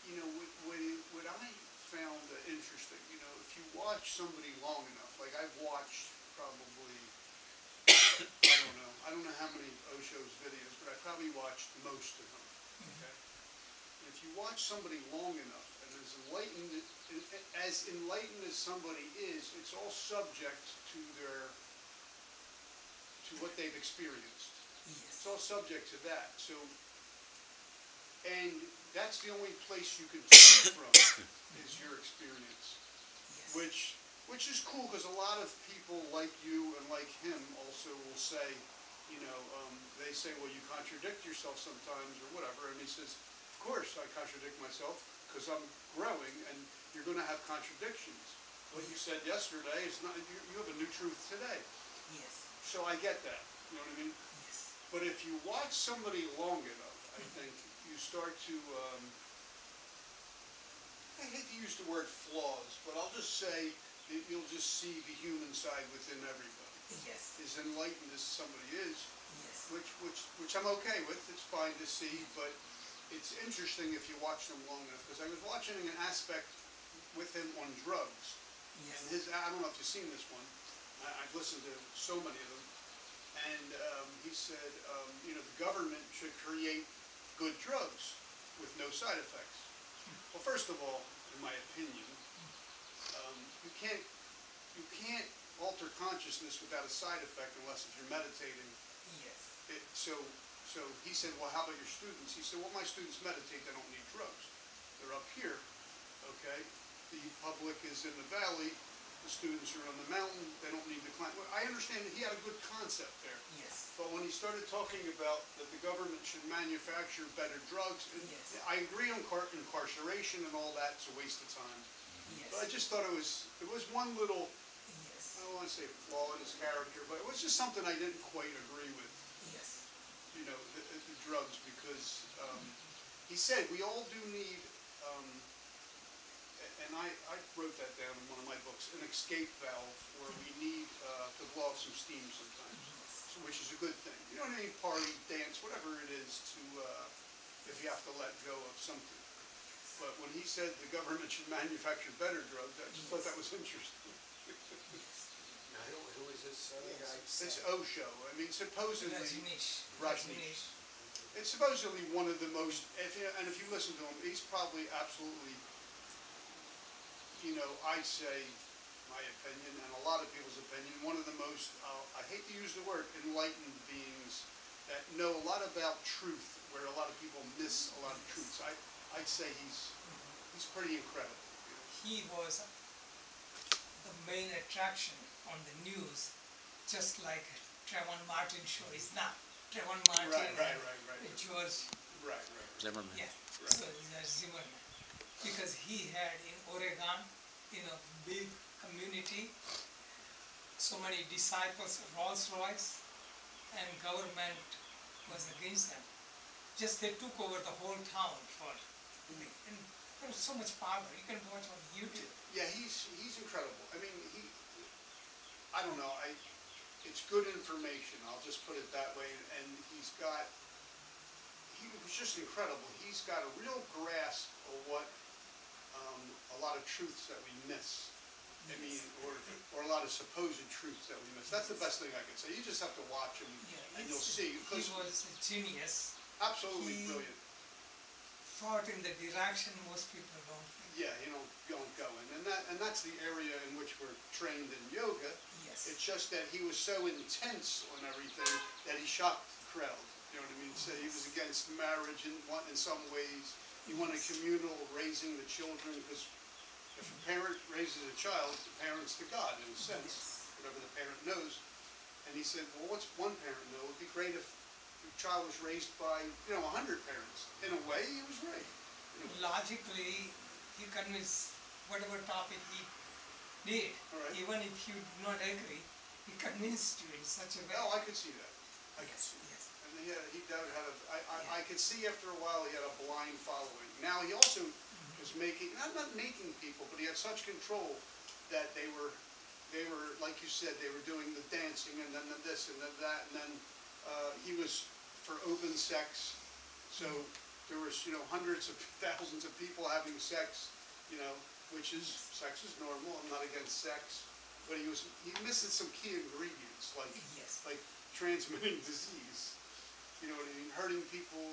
you know, what I found interesting, you know, if you watch somebody long enough, like I've watched probably, I don't know how many Osho's videos, but I probably watched most of them. Okay. And if you watch somebody long enough, and as enlightened as somebody is, it's all subject to what they've experienced. Yes. It's all subject to that. So, and that's the only place you can speak from is your experience, Yes. which is cool because a lot of people like you and like him also will say, you know, they say, well, you contradict yourself sometimes or whatever, and he says, of course I contradict myself because I'm growing, and you're going to have contradictions. What you said yesterday is not. You have a new truth today. Yes. So I get that. You know what I mean? Yes. But if you watch somebody long enough, I think you start to. I hate to use the word flaws, but I'll just say that you'll just see the human side within everybody. Yes. As enlightened as somebody is, Yes. which I'm okay with. It's fine to see, but it's interesting if you watch them long enough. Because I was watching an aspect with him on drugs, Yes. and I don't know if you've seen this one. I've listened to so many of them, and he said, you know, the government should create good drugs with no side effects. Well, first of all, in my opinion, you can't alter consciousness without a side effect unless if you're meditating. Yes. So he said, well, how about your students? He said, well, my students meditate, they don't need drugs. They're up here, okay? The public is in the valley, the students are on the mountain, they don't need to climb. Well, I understand that he had a good concept there. Yes. But when he started talking about that the government should manufacture better drugs, and Yes. I agree on incarceration and all that, it's a waste of time. Yes. But I just thought it was one little, Yes. I don't want to say flaw in his character, but it was just something I didn't quite agree with, Yes. you know, the drugs, because he said we all do need, and I wrote that down in one of my books, an escape valve, where we need to blow off some steam sometimes, which is a good thing. You know what I mean? Party, dance, whatever it is, to if you have to let go of something. But when he said the government should manufacture better drugs, I just thought that was interesting. Now, who is this other guy? It's Osho. I mean, supposedly, Rajneesh. Rajneesh. It's supposedly one of the most, if you listen to him, he's probably absolutely, you know, I say, my opinion, and a lot of people's opinion, one of the most, I hate to use the word, enlightened beings that know a lot about truth, where a lot of people miss a lot of truths. I'd say he's pretty incredible. He was the main attraction on the news, just like Trayvon Martin show is now. Trayvon Martin Right. and George. Right. Zimmerman. Yeah. Right. So Zimmerman, because he had in Oregon, in a big community, so many disciples, Rolls Royce, and government was against them. Just they took over the whole town for, and there was so much power. You can watch on YouTube. Yeah, he's incredible. I mean, I don't know. It's good information. I'll just put it that way. And he was just incredible. He's got a real grasp of what a lot of truths that we miss. I mean, or a lot of supposed truths that we miss. That's the best thing I can say. You just have to watch him, and you'll see. He was a genius. Absolutely brilliant. Thought in the direction most people don't think. Yeah, you don't go in, and that's the area in which we're trained in yoga. Yes. It's just that he was so intense on everything that he shocked the crowd. You know what I mean? So he was against marriage in some ways. He wanted communal raising the children, because if a parent raises a child, the parent's the God in a sense, whatever the parent knows. And he said, well, what's one parent know? It would be great if the child was raised by 100 parents. In a way, he was right. Logically, he convinced whatever topic he did, even if you do not agree, he convinced you in such a way. Oh, I could see that. I could see. Yes. And he had I could see after a while he had a blind following. Now he also was making, not making people, but he had such control that they were, like you said, they were doing the dancing and then the this and then that, and then he was for open sex. So there was, hundreds of thousands of people having sex, which is, sex is normal, I'm not against sex, but he missed some key ingredients, Yes. like transmitting disease, you know what I mean, hurting people,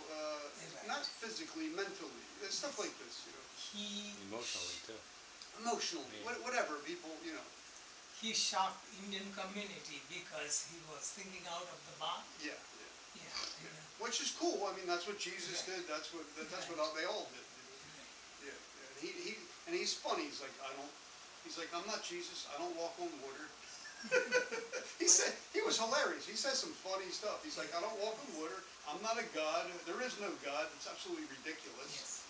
not physically, mentally, stuff like this, He Emotionally too. emotionally, whatever, people, he shocked Indian community because he was thinking out of the box. yeah. Yeah. Which is cool. I mean, that's what Jesus Right. did. That's what they all did. Right. Yeah. And he's funny. He's like, I'm not Jesus. I don't walk on water. He was hilarious. He says some funny stuff. He's like, I don't walk on water. I'm not a god. There is no God. It's absolutely ridiculous. Yes.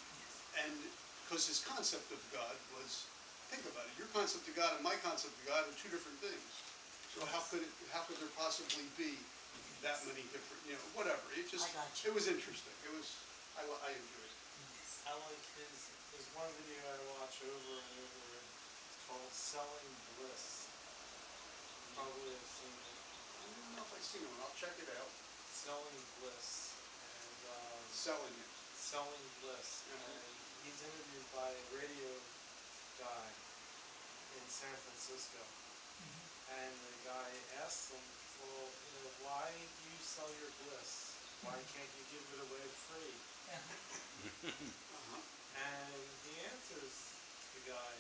And because his concept of God was, think about it. Your concept of God and my concept of God are two different things. So how could there possibly be that many different, whatever. It I got you. it was interesting. I enjoyed it. Yes. I like his one video I watch over and over. It's called Selling Bliss. Probably have seen it. I don't know if I've seen one. I'll check it out. Selling Bliss. And Selling it. Selling Bliss. Mhm. And he's interviewed by a radio guy in San Francisco. And the guy asks him, well, why do you sell your bliss? Why can't you give it away free? Uh-huh. And he answers the guy,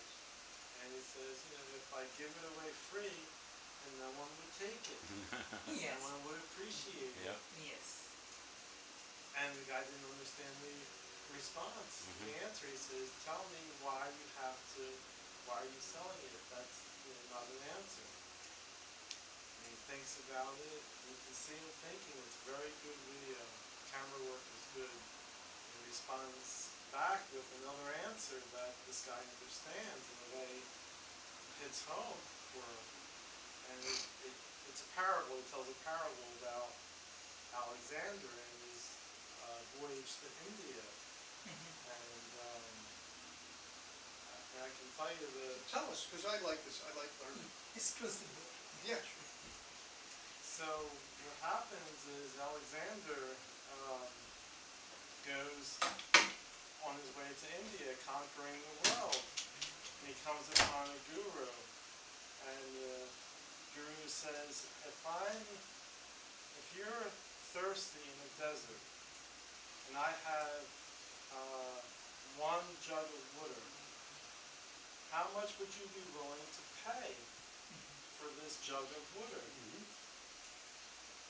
and he says, if I give it away free, then no one would take it. Yes. No one would appreciate it. Yep. Yes. And the guy didn't understand the response. Mhm. The answer, he says, tell me why are you selling it? That's not an answer. And he thinks about it, and you can see him thinking. It's a very good video. Camera work is good. And he responds back with another answer that this guy understands in a way hits home for him. And it's a parable. He tells a parable about Alexander and his voyage to India. And I can tell you that. Tell us, because I like this. I like learning. Exclusively. Yeah. So what happens is Alexander goes on his way to India, conquering the world, and he comes upon a guru, and the guru says, if you're thirsty in the desert, and I have one jug of water, how much would you be willing to pay for this jug of water?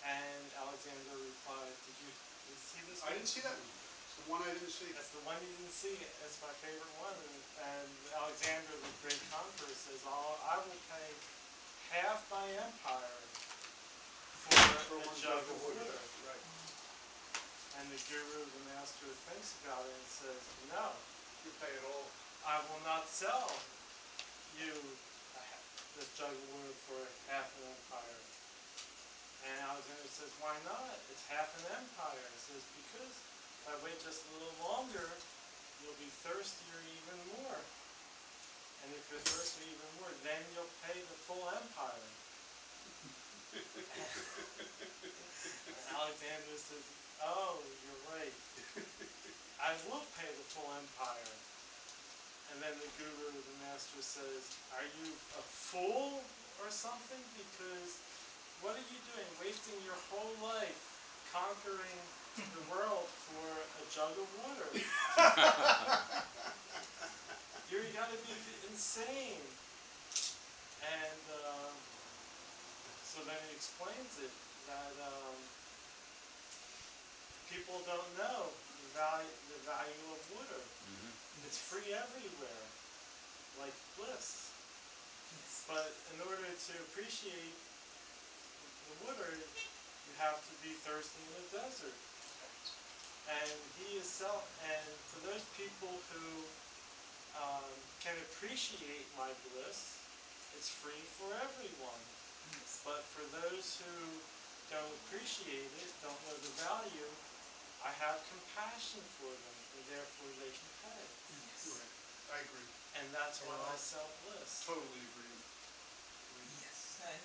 And Alexander replied, did you see this one? I didn't see that one. It's the one I didn't see. That's the one you didn't see. That's my favorite one. And Alexander, the great conqueror, says, I will pay half my empire for a one jug of water. Right. And the guru, the master, thinks about it and says, no, You pay it all. I will not sell you this jug of water for half an empire. And Alexander says, why not? It's half an empire. He says, because if I wait just a little longer, you'll be thirstier even more. And if you're thirsty even more, then you'll pay the full empire. And Alexander says, oh, you're right. I will pay the full empire. And then the guru, the master, says, are you a fool or something? Because what are you doing? Wasting your whole life conquering the world for a jug of water. You gotta be insane. And so then he explains it, that people don't know the value of water. It's free everywhere, like bliss. Yes. But in order to appreciate the water, you have to be thirsty in the desert. And and for those people who can appreciate my bliss, it's free for everyone. Yes. But for those who don't appreciate it, don't know the value, I have compassion for them, and therefore they can pay. Yes. Right. I agree. And that's why I sell bliss. Totally agree. Yes. And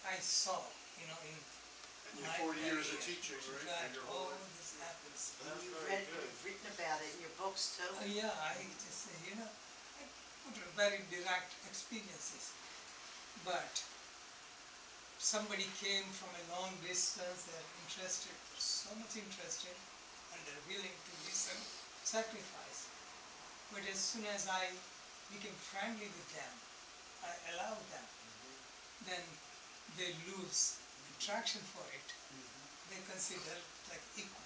I saw, in And your my 40 years of career teaching, right? that And your all whole life. this happens. That's We've very read, good. we've folks too? Yeah, I just say, I put very direct experiences. But somebody came from a long distance, they're interested, they're so much interested, and they're willing to listen, sacrifice. But as soon as I became friendly with them, I allowed them, then they lose attraction for it. They consider like equal.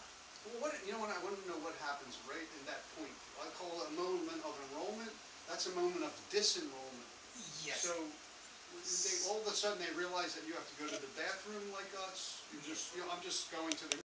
Well, what I want to know what happens right in that point. I call it a moment of enrollment. That's a moment of disenrollment. Yes. So all of a sudden they realize that you have to go to the bathroom like us. I'm just going to the